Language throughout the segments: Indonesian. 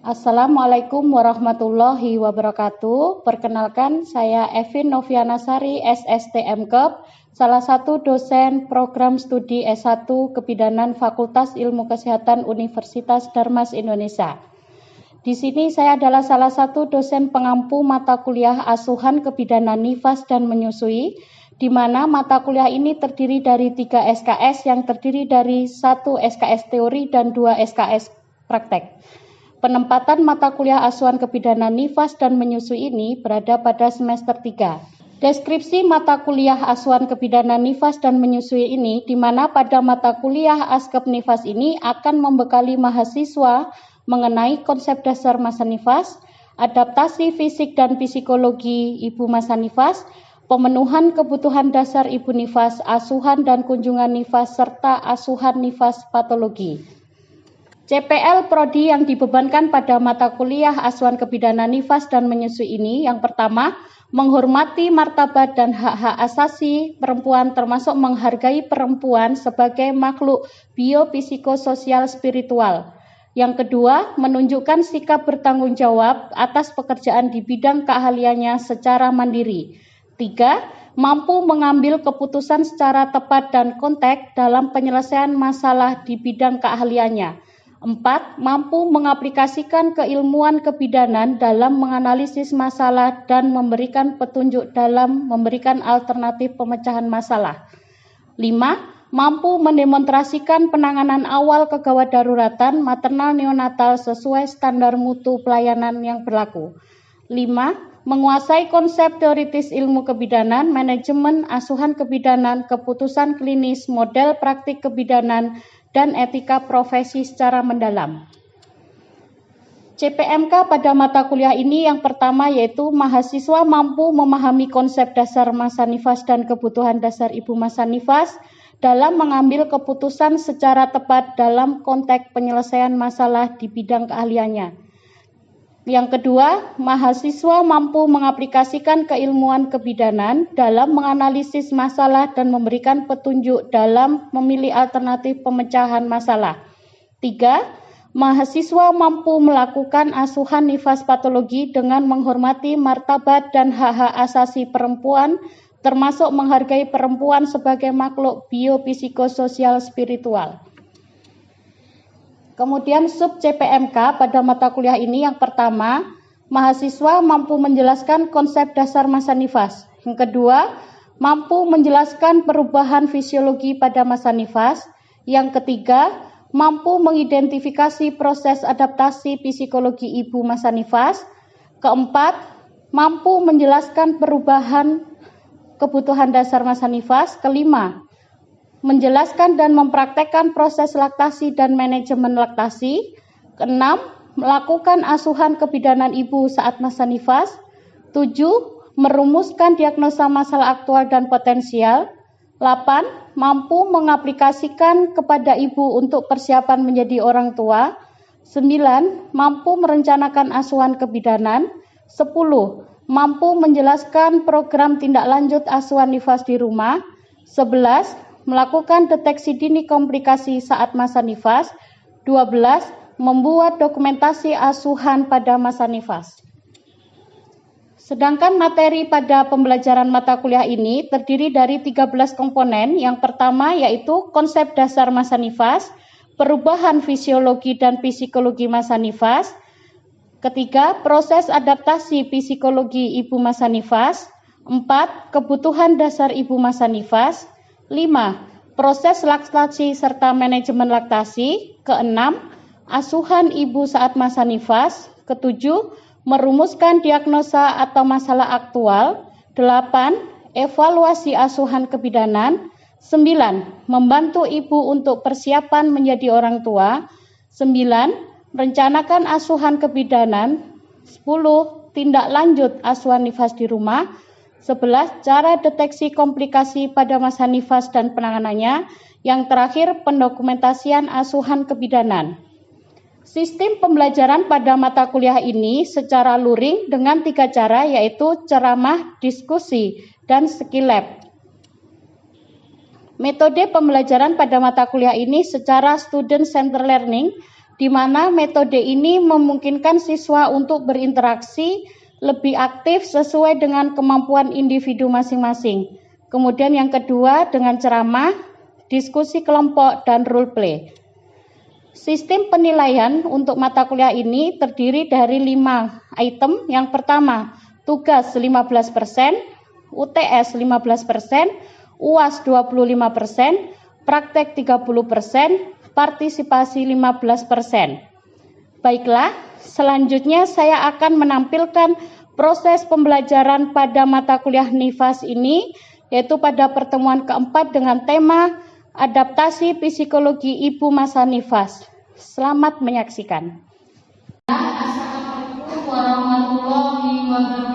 Assalamualaikum warahmatullahi wabarakatuh. Perkenalkan, saya Evin Noviana Sari, SSTM-Kep, salah satu dosen program studi S1 Kebidanan Fakultas Ilmu Kesehatan Universitas Darmas Indonesia. Di sini saya adalah salah satu dosen pengampu mata kuliah asuhan kebidanan nifas dan menyusui, di mana mata kuliah ini terdiri dari 3 SKS yang terdiri dari 1 SKS teori dan 2 SKS praktek. Penempatan mata kuliah asuhan kebidanan nifas dan menyusui ini berada pada semester 3. Deskripsi mata kuliah asuhan kebidanan nifas dan menyusui ini, di mana pada mata kuliah Askep Nifas ini akan membekali mahasiswa mengenai konsep dasar masa nifas, adaptasi fisik dan psikologi ibu masa nifas, pemenuhan kebutuhan dasar ibu nifas, asuhan dan kunjungan nifas, serta asuhan nifas patologi. CPL Prodi yang dibebankan pada mata kuliah asuhan kebidanan nifas dan menyusui ini, yang pertama, menghormati martabat dan hak-hak asasi perempuan termasuk menghargai perempuan sebagai makhluk biopsikososial spiritual. Yang kedua, menunjukkan sikap bertanggung jawab atas pekerjaan di bidang keahliannya secara mandiri. 3. Mampu mengambil keputusan secara tepat dan konteks dalam penyelesaian masalah di bidang keahliannya. 4. Mampu mengaplikasikan keilmuan kebidanan dalam menganalisis masalah dan memberikan petunjuk dalam memberikan alternatif pemecahan masalah. 5. Mampu mendemonstrasikan penanganan awal kegawat daruratan maternal neonatal sesuai standar mutu pelayanan yang berlaku. 5. Menguasai konsep teoritis ilmu kebidanan, manajemen asuhan kebidanan, keputusan klinis, model praktik kebidanan, dan etika profesi secara mendalam. CPMK pada mata kuliah ini yang pertama yaitu mahasiswa mampu memahami konsep dasar masa nifas dan kebutuhan dasar ibu masa nifas dalam mengambil keputusan secara tepat dalam konteks penyelesaian masalah di bidang keahliannya. Yang kedua, mahasiswa mampu mengaplikasikan keilmuan kebidanan dalam menganalisis masalah dan memberikan petunjuk dalam memilih alternatif pemecahan masalah. 3. Mahasiswa mampu melakukan asuhan nifas patologi dengan menghormati martabat dan hak-hak asasi perempuan, termasuk menghargai perempuan sebagai makhluk biopsikososial spiritual. Kemudian sub CPMK pada mata kuliah ini yang pertama, mahasiswa mampu menjelaskan konsep dasar masa nifas. Yang kedua, mampu menjelaskan perubahan fisiologi pada masa nifas. Yang ketiga, mampu mengidentifikasi proses adaptasi psikologi ibu masa nifas. Keempat, mampu menjelaskan perubahan kebutuhan dasar masa nifas. Kelima, menjelaskan dan mempraktekkan proses laktasi dan manajemen laktasi. Keenam, melakukan asuhan kebidanan ibu saat masa nifas. 7. Merumuskan diagnosa masalah aktual dan potensial. 8. Mampu mengaplikasikan kepada ibu untuk persiapan menjadi orang tua. 9. Mampu merencanakan asuhan kebidanan. 10. Mampu menjelaskan program tindak lanjut asuhan nifas di rumah. 11. Melakukan deteksi dini komplikasi saat masa nifas. 12. Membuat dokumentasi asuhan pada masa nifas. Sedangkan materi pada pembelajaran mata kuliah ini terdiri dari 13 komponen. Yang pertama yaitu konsep dasar masa nifas, perubahan fisiologi dan psikologi masa nifas. Ketiga, proses adaptasi psikologi ibu masa nifas. 4. Kebutuhan dasar ibu masa nifas. 5. Proses laktasi serta manajemen laktasi. Keenam, asuhan ibu saat masa nifas. Ketujuh, merumuskan diagnosa atau masalah aktual. 8. Evaluasi asuhan kebidanan. 9. Membantu ibu untuk persiapan menjadi orang tua. 9. Merencanakan asuhan kebidanan. 10. Tindak lanjut asuhan nifas di rumah. 11. Cara deteksi komplikasi pada masa nifas dan penanganannya. Yang terakhir, pendokumentasian asuhan kebidanan. Sistem pembelajaran pada mata kuliah ini secara luring dengan 3 cara, yaitu ceramah, diskusi, dan skill lab. Metode pembelajaran pada mata kuliah ini secara student center learning, di mana metode ini memungkinkan siswa untuk berinteraksi lebih aktif sesuai dengan kemampuan individu masing-masing. Kemudian yang kedua dengan ceramah, diskusi kelompok, dan role play. Sistem penilaian untuk mata kuliah ini terdiri dari 5 item. Yang pertama, tugas 15%, UTS 15%, UAS 25%, praktek 30%, partisipasi 15%. Baiklah, selanjutnya saya akan menampilkan proses pembelajaran pada mata kuliah NIFAS ini, yaitu pada pertemuan keempat dengan tema Adaptasi Psikologi Ibu Masa NIFAS. Selamat menyaksikan. Assalamualaikum warahmatullahi wabarakatuh.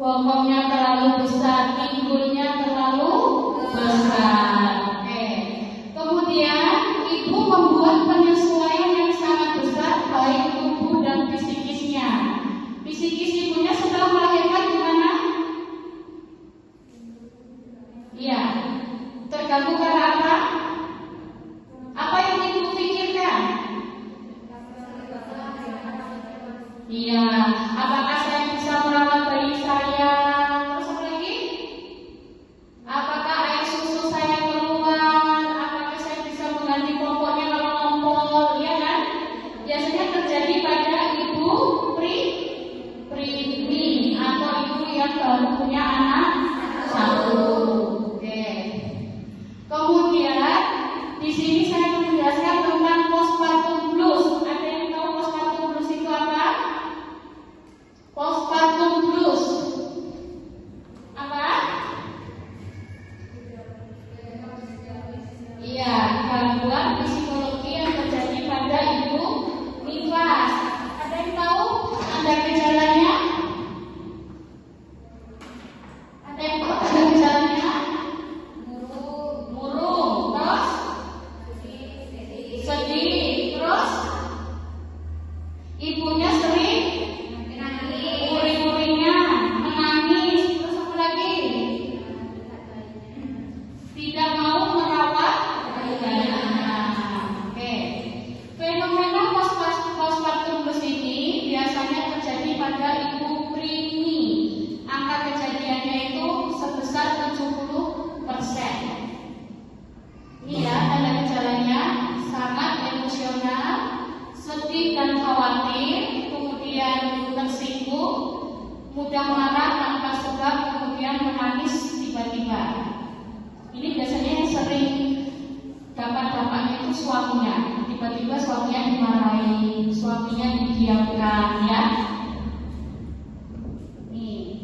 Bokongnya terlalu besar, pinggulnya terlalu besar. Oke. Kemudian ibu membuat penyesuaian yang sangat besar baik tubuh dan psikisnya. Psikis ibunya setelah melahirkan gimana? Iya. Terganggu karena apa? Apa yang ibu pikirkan? Iya. Apakah saya bisa merawat bayi saya? Terus apa lagi? Apakah air susu saya keluar? Apakah saya bisa mengganti popoknya kalau ngompol? Iya kan? Biasanya terjadi pada ibu primi atau ibu yang baru punya anak satu. Oke. Kemudian di sini saya menjelaskan tentang postpartum blues. Ada yang tahu postpartum blues itu apa? Postpartum blues apa? Iya, gangguan psikologi yang terjadi pada ibu nifas. Ada yang tahu tanda gejalanya? Ada yang tahu tanda gejalanya? Murung, terus sedih, terus ibunya sering uring-uringnya, menangis, terus apa lagi? Tidak mau merawat bayinya. Oke. Fenomena postpartum blues ini biasanya terjadi pada ibu preemie. Angka kejadiannya itu sebesar 70%. suaminya. Tiba-tiba suaminya dimarahi, suaminya didiamkan, ya. Nih,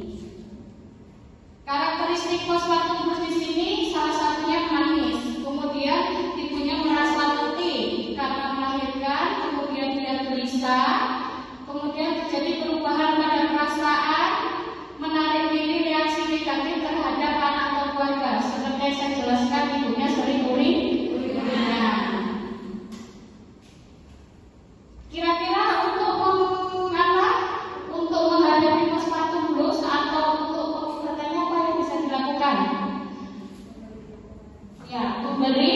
karakteristik postpartum blues di sini salah satunya menangis. Kemudian ibunya merasa letih karena melahirkan, kemudian dia gelisah, kemudian terjadi perubahan pada perasaan, menarik diri, reaksi negatif terhadap anak atau keluarga. Seperti yang saya jelaskan, ibunya sering uring. Kira-kira untuk menghadapi postpartum blues atau untuk pengobatannya apa yang bisa dilakukan? Ya, memberi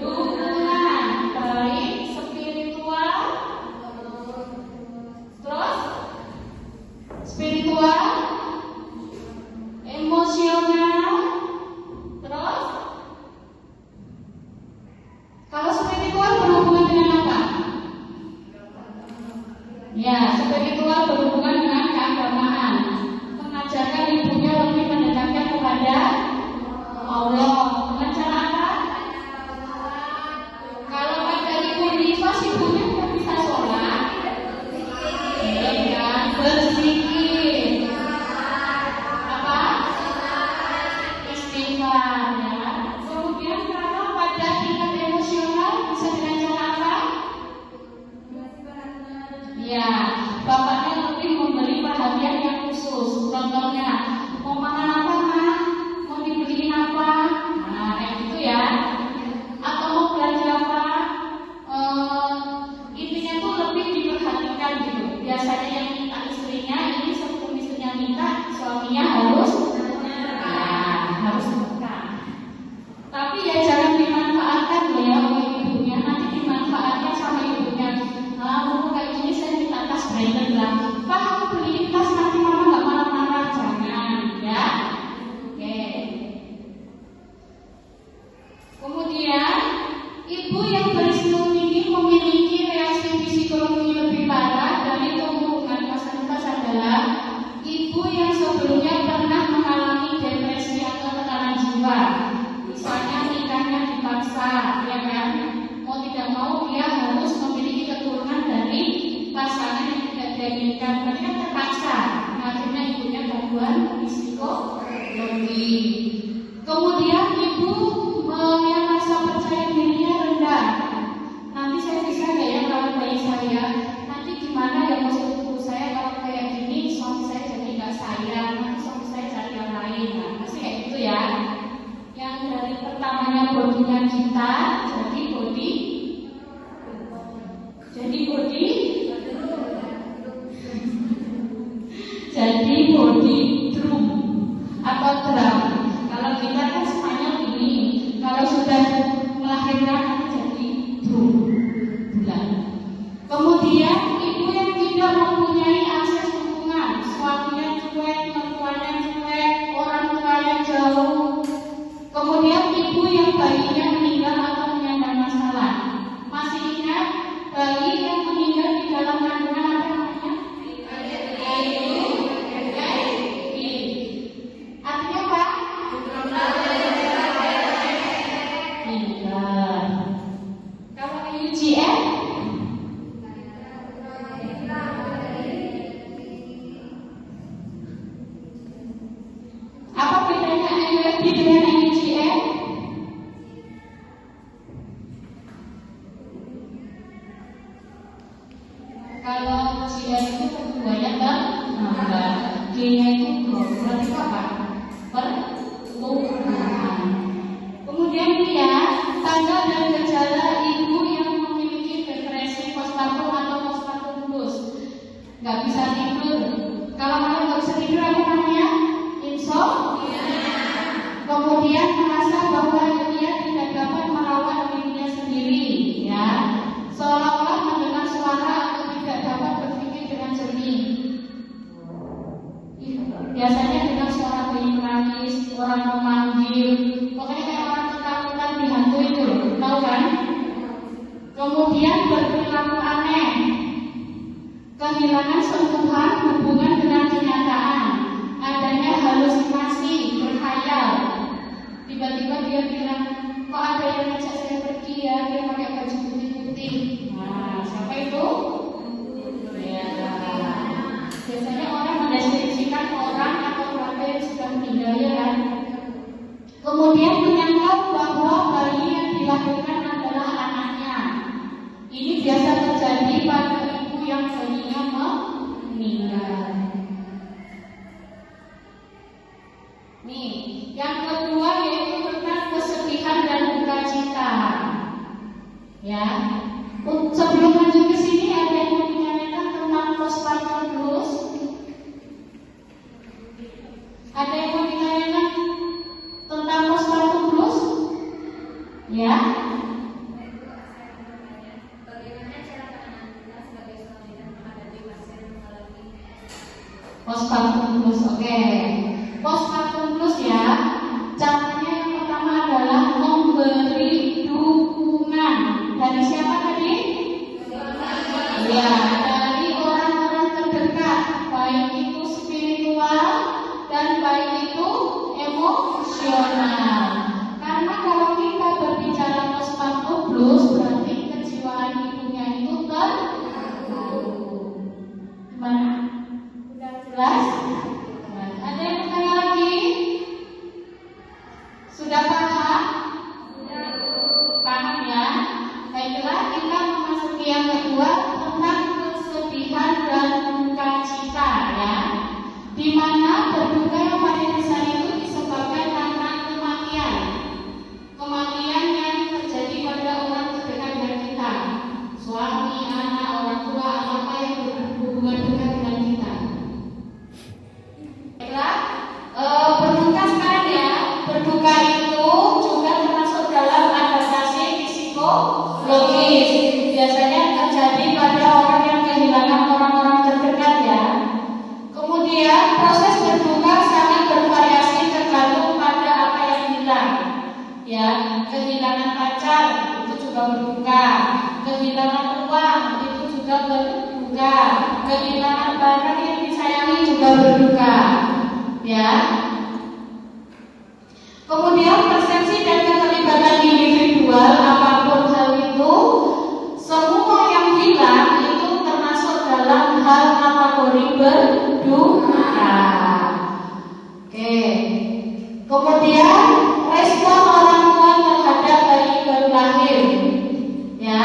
dukungan baik spiritual, terus spiritual, emosional, terus kalau spiritual berhubungan dengan apa? Ya, spiritual berhubungan dengan keagamaan. Mengajarkan ibunya lebih mendekatkan kepada Allah. Dengan cara apa? Kalau ada ibu nifas, ibunya tidak bisa sholat. Dengan berzikir. Apa? Istighfar, ya. Kemudian kalau pada tingkat emosional bisa dengan cara apa? Ya, bapaknya lebih memberi perhatian yang khusus. Contohnya, mau makan apa, Ma? Mau dibeliin apa? Nah, kayak gitu ya. Atau mau belanja apa? Intinya tuh lebih diperhatikan gitu. Biasanya yang minta istrinya, ini sebelum istrinya minta, suaminya harus buka. Tapi ya jangan dimanfaatkan loh ya oleh ibunya. Nanti dimanfaatkan sama ibunya. Nah, kayak gini saya minta tas branded lah. Pak, aku beliin tas, nanti mama nggak marah-marah. Jangan, ya. Oke. Kemudian, ibu yang berisiko tinggi memiliki reaksi psikologi lebih parah dari kemungkinan fasilitas adalah ibu yang sebelumnya pernah mengalami depresi atau tekanan jiwa. Misalnya nikahnya dipaksa, ya kan? Mau tidak mau dia harus memiliki keturunan dari pasangan yang tidak diinginkan. Berarti kan terpaksa. Akhirnya ibunya gangguan psikologi. Kemudian ibu yang rasa percaya dirinya rendah. Nanti saya bisa nggak ya kalau bayi saya? Nanti gimana ya maksud ibu saya kalau kayak gini suami saya jadi nggak sayang, nanti suami saya cari yang lain. Nah, pasti kayak gitu ya. Yang dari pertamanya bodinya kita jadi body drum atau drum. Kalau kita kan Spanyol ini, kalau sudah melahirkan jadi drum bulan. Kemudian ibu yang tidak mempunyai akses hubungan, suaminya cuek, mertuanya cuek, orang tuanya jauh. Kemudian ibu yang bayinya meninggal atau menyandang masalah. Masih ingat bayi yang meninggal di dalam kandungan apa namanya? Artinya apa? Pintar. Kalau UGM? Apa bedanya IUFB dengan UGM? Kalau UGM itu keduanya tambah, G-nya itu berarti apa? Pertumbuhan. Kemudian dia tanda dan gejala ibu yang memiliki depresi postpartum atau postpartum blues. Nggak bisa tidur. Kalau malam nggak bisa tidur apa namanya? Insomnia. Kemudian merasa bahwa dia tidak dapat merawat dirinya sendiri, ya. Seolah-olah mendengar suara atau tidak dapat berpikir dengan jernih. Biasanya dengan suara bayi menangis, orang memanggil, pokoknya kayak orang ketakutan dihantu itu, tahu kan? Kemudian berperilaku aneh, kehilangan sentuhan hubungan dengan kenyataan, adanya halusinasi, berkhayal. Tiba-tiba dia bilang, kok ada yang ngajak saya pergi ya? ya, dia pakai baju putih. Nah, siapa itu? Ya. Biasanya orang mendeskripsikan orang atau keluarga yang sudah meninggal ya kan. Kemudian menyangka bahwa bayi yang dilahirkan adalah anaknya. Ini biasa terjadi pada ibu yang bayinya meninggal. Nih, yang kedua yaitu tentang kesedihan dan duka cita. Ya, sebelum lanjut ke sini ada yang mau ditanyakan tentang postpartum blues? Ada yang mau ditanyakan tentang postpartum blues? Ya. Postpartum blues, oke. Postpartum blues ya, caranya yang pertama adalah memberi dukungan. Dari siapa tadi? Ya, dari orang-orang terdekat, baik itu spiritual dan baik itu emosional. Karena kalau kita berbicara postpartum blues, berarti kejiwaan ibunya itu terganggu. Gimana? Udah jelas? Ada yang bertanya lagi? Sudah paham? Paham ya? Baiklah, kita memasuki yang kedua tentang kesedihan dan duka cita ya. Di mana berduka yang pada dasar itu disebabkan karena kematian. Kematian yang terjadi pada orang terdekat dengan kita. Suami, anak, orang tua, atau apa yang berhubungan dekat dengan kita. Baiklah, berduka sekarang ya. Berduka itu juga termasuk dalam adaptasi psikologis. Biasanya terjadi pada orang yang kehilangan orang-orang terdekat ya. Kemudian proses berduka sangat bervariasi tergantung pada apa yang hilang. Ya, kehilangan pacar itu juga berduka. Kehilangan uang itu juga berduka. Kehilangan barang yang disayangi juga berduka. Ya. Kemudian persepsi dan keterlibatan individual apapun hal itu, semua yang hilang itu termasuk dalam hal kategori berduka. Oke. Kemudian respon orang tua terhadap bayi baru lahir. Ya.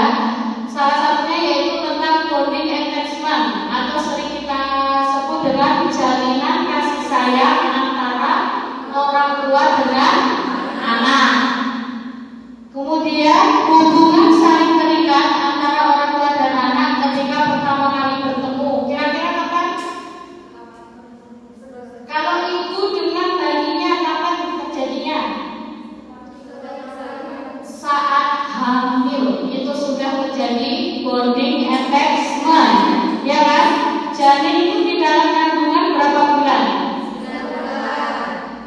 Salah satunya yaitu tentang bonding attachment atau sering kita sebut dengan jalinan kasih sayang antara orang tua dengan anak. Kemudian hubungan saling terikat antara orang tua dan anak ketika pertama kali bertemu. Kira-kira kapan? Kalau ibu dengan bayinya kapan terjadinya? Saat hamil itu sudah terjadi bonding attachment, ya kan? Janin itu di dalam kandungan berapa bulan?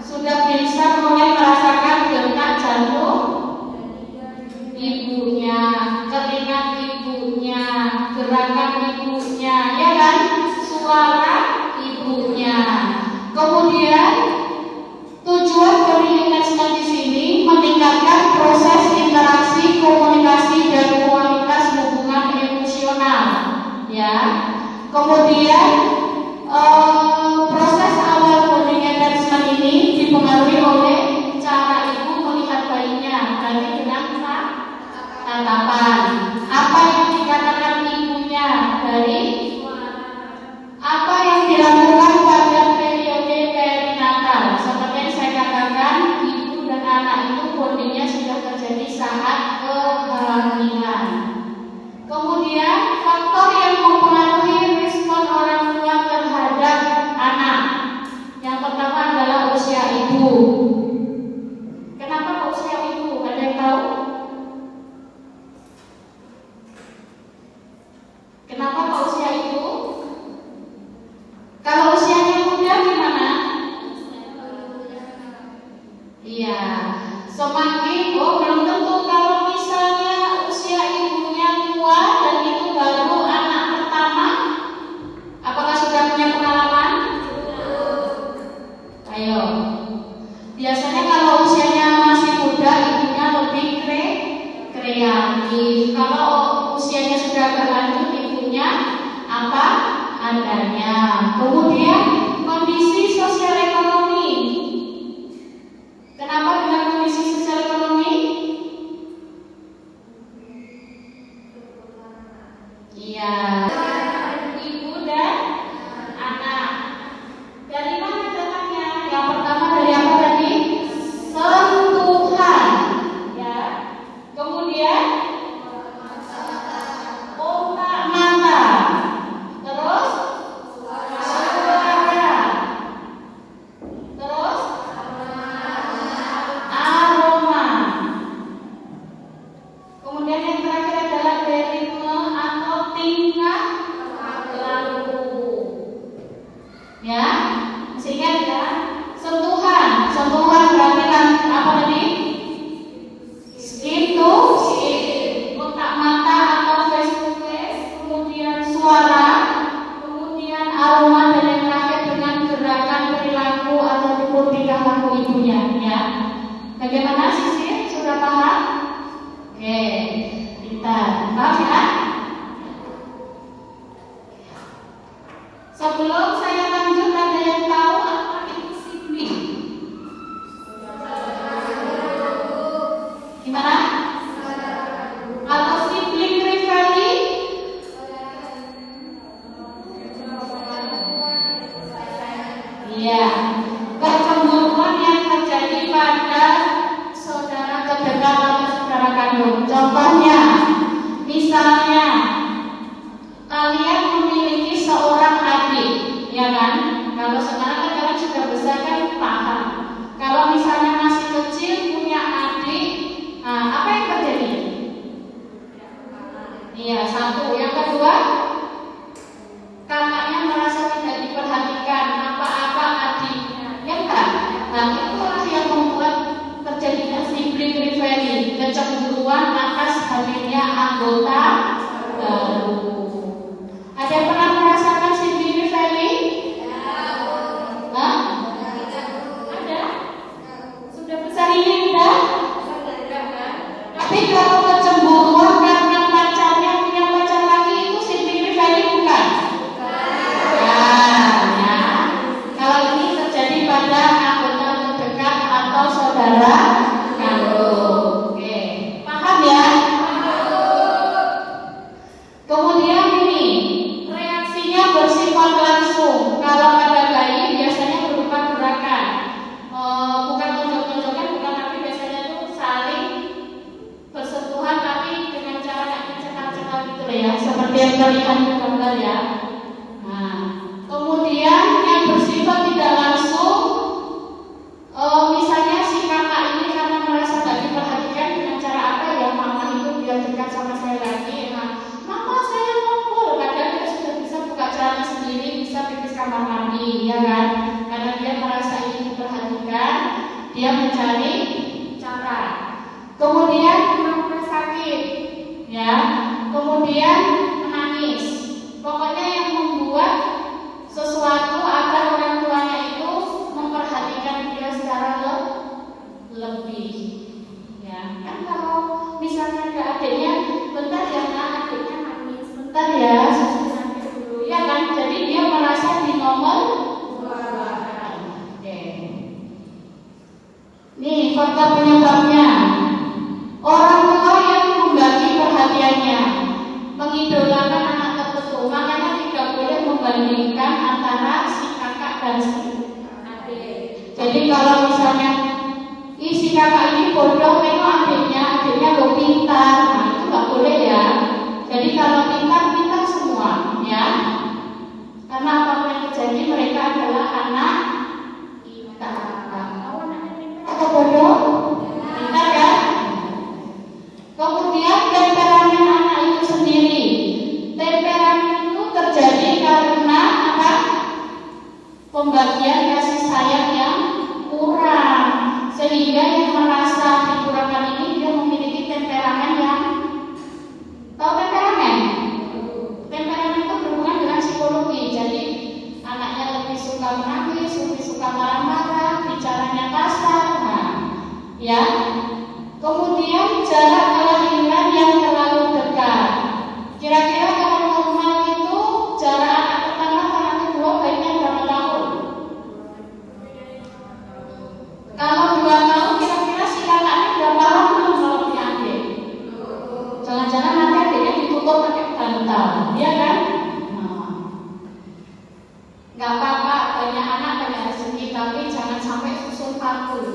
Sudah bisa mulai merasakan detak jantung ibunya, keringat ibunya, gerakan ibunya, ya kan? Suara ibunya. Kemudian tujuan dari attachment di sini meningkatkan proses interaksi, komunikasi dan kualitas hubungan emosional, ya. Kemudian proses awal bonding attachment ini dipengaruhi oleh cara ibu melihat bayinya, berarti dengan tatapan. Apa yang dikatakan ibunya dari apa yang dilakukan pada periode perinatal. Seperti yang saya katakan, ibu dan anak itu bondingnya sudah terjadi saat kehamilan. Kemudian faktor yang mempengaruhi respon orang tua terhadap anak. Yang pertama adalah usia ibu. Kenapa usia ibu? Ada yang tahu? Kenapa usia ibu? Kalau usianya muda gimana? Iya, semakin belum tentu. Kalau misalnya usia ibunya tua dan itu baru anak pertama, apakah sudah punya pengalaman? Ayo. Biasanya kalau usianya masih muda, ibunya lebih kreatif. aktif. Kalau usianya sudah agak lanjut, ibunya apa adanya. Kemudian kondisi sosial ekonomi. Kenapa dengan kondisi sosial ekonomi? Iya, ibu dan anak. Dari mana datangnya? Yang pertama dari apa tadi? Sentuhan, ya. Kemudian otak mata. Terus suara. Terus aroma. Kemudian yang terakhir adalah ritme atau tingkah laku. Ya, masih ingat ya? Sentuhan. Sentuhan berarti kan apa tadi? Skin to skin. Otak mata atau face to face. Kemudian suara. Kemudian aroma, dan yang terakhir dengan gerakan perilaku atau tingkah laku ibunya. Ya. Bagaimana Sisi? Sudah paham? Oke, kita paham ya? Sebelum saya lanjut, ada yang tahu apa itu sibling? Gimana? Atau sibling rivalry? Iya, kecemburuan yang terjadi pada saudara terdekat atau saudara kandung. Contohnya, misalnya kalian memiliki seorang adik, ya kan? Kalau sekarang kan kalian sudah besar kan paham. Kalau misalnya masih kecil punya adik, apa yang terjadi? Iya, satu. Yang kedua, kakaknya merasa tidak diperhatikan, apa-apa adiknya, ya enggak? Nah, itulah yang membuat terjadinya sibling rivalry, kecemburuan atas hadirnya anggota baru. Ada yang pernah merasakan sibling rivalry? Hah? Ada? Sudah besar ini enggak? Tapi kalau kecemburuan karena pacarnya punya pacar lagi, itu sibling rivalry bukan? Nah, ya. Kalau ini terjadi pada anggota terdekat atau saudara kandung. Oke, paham ya? Kemudian ini reaksinya bersifat langsung. Kalau pada bayi biasanya berupa gerakan, bukan tonjok-tonjokan, bukan, tapi biasanya itu saling bersentuhan, tapi dengan cara yang mencekal-cekal gitu ya, seperti yang terlihat di gambar ya. Nah, kemudian yang bersifat tidak langsung, misalnya si kakak ini karena merasa tak diperhatikan, dengan cara apa ya, mama itu biar dekat sama saya lagi. Nah, mama saya ngumpul, kadang dia sudah bisa buka celana sendiri, bisa pipis kamar mandi, ya kan? Karena dia merasa ingin diperhatikan, dia mencari cara. Kemudian pura-pura sakit, ya. Kemudian menangis. Pokoknya yang membuat sesuatu agar orang tuanya itu memperhatikan dia secara lebih. Ya, kan kalau misalnya ada adiknya, bentar ya nak, adiknya nangis, bentar ya, susu sampai dulu, ya kan? Jadi dia merasa di nomor 2. Oke. Nih faktor penyebabnya. Orang tua yang membagi perhatiannya, mengidolakan anak tertentu, makanya tidak boleh membandingkan antara si kakak dan si adik. Jadi kalau misalnya si kakak ini bodoh, tengok adiknya lo pintar, nah itu nggak boleh ya. Jadi kalau pintar semua, ya. Karena apapun yang terjadi, mereka adalah anak kita. Tahu anaknya pintar atau bodoh? Pintar kan? Kemudian temperamen anak itu sendiri. Temperamen itu terjadi karena apa? Pembagian kasih sayang yang kurang, sehingga yang merasa dikurangkan ini dia memiliki temperamen yang, tahu temperamen? Temperamen itu berhubungan dengan psikologi. Jadi anaknya lebih suka menangis, lebih suka marah-marah, bicaranya kasar, nah, ya. Kemudian jarak kelahiran yang terlalu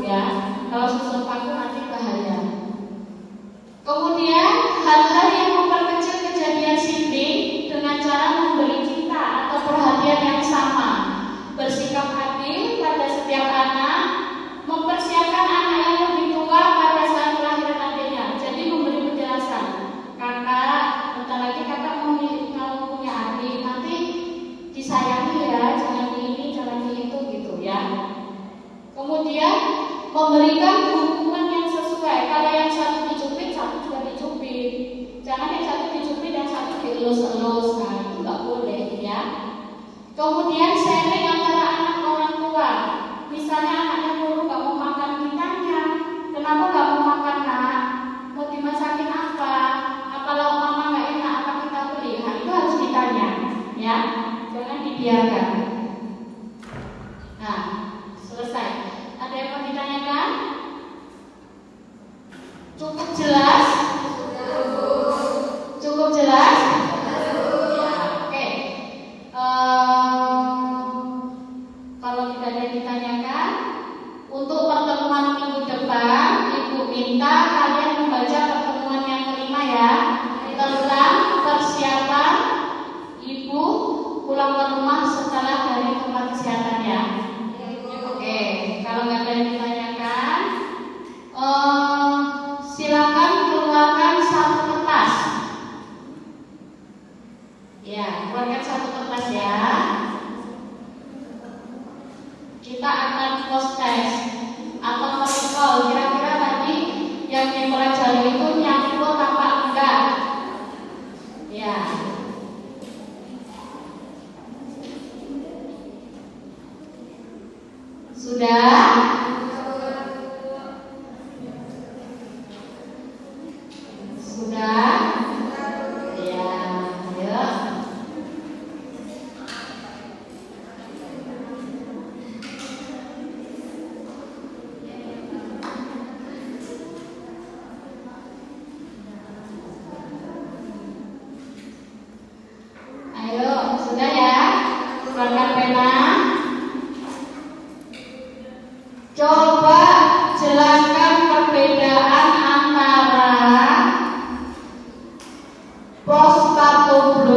ya. Kalau susun paku nanti bahaya. Kemudian hal-hal yang memperkecil kejadian sibling dengan cara memberi cinta atau perhatian yang sama, bersikap adil pada setiap anak, mempersiapkan anak yang lebih tua pada saat kelahiran adiknya. Jadi memberi penjelasan, kakak, bentar lagi kakak mau punya adik, nanti disayangi ya, jangan di ini, jangan di itu gitu ya. Kemudian memberikan hukuman yang sesuai. Kalau yang satu dicubit, satu juga dicubit. Jangan yang satu dicubit dan satu dielus-elus. Nah, itu nggak boleh ya. Kemudian sharing antara anak orang tua. Misalnya anaknya dulu nggak mau makan, ditanya, kenapa nggak mau makan nak? Mau dimasakin apa? Kalau mama nggak enak, apa kita beli? Nah, itu harus ditanya, ya. Jangan dibiarkan. Nah, selesai. Ada yang mau ditanyakan? Cukup jelas? Cukup jelas? Ya, oke. Kalau tidak ada yang ditanyakan, untuk pertemuan minggu depan, Ibu minta kalian membaca pertemuan yang kelima ya, tentang persiapan Ibu pulang ke rumah setelah dari tempat kesehatan ya. Oke, kalau nggak ada yang ditanyakan, silakan keluarkan satu kertas. Ya, keluarkan satu kertas ya. Kita akan post test atau recall. Kira-kira tadi yang dipelajari itu nyambung apa enggak? Ya. Sudah? Sudah? Ya, ayo. Ayo, sudah ya? Keluarkan pena. Coba jelaskan perbedaan antara postpartum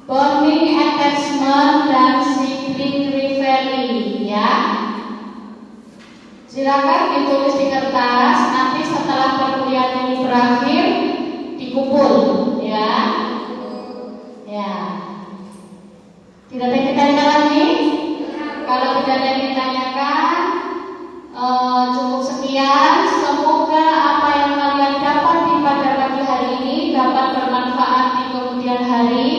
bonding attachment dan sibling rivalry ya. Silakan ditulis di kertas. Nanti setelah perkuliahan ini berakhir dikumpul ya. Ya. Tidak ada yang ditanyakan lagi? Kalau tidak ada yang ditanyakan, cukup sekian. Semoga apa yang kalian dapat pada pagi hari ini dapat bermanfaat di kemudian hari.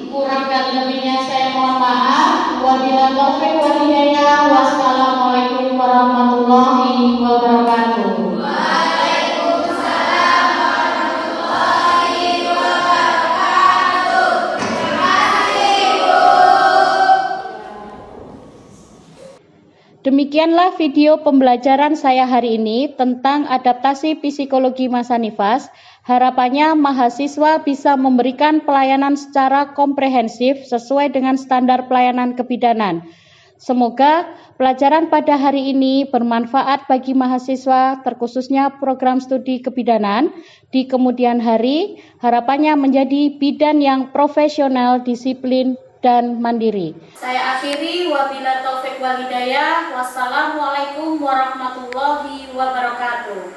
Kurang dan lebihnya saya mohon maaf. Wabillahi taufiq wal hidayah. Wassalamualaikum warahmatullahi wabarakatuh. Demikianlah video pembelajaran saya hari ini tentang adaptasi psikologi masa nifas. Harapannya mahasiswa bisa memberikan pelayanan secara komprehensif sesuai dengan standar pelayanan kebidanan. Semoga pelajaran pada hari ini bermanfaat bagi mahasiswa, terkhususnya program studi kebidanan. Di kemudian hari, harapannya menjadi bidan yang profesional, disiplin, dan mandiri. Saya akhiri, wabillahi taufiq wal hidayah. Wassalamualaikum warahmatullahi wabarakatuh.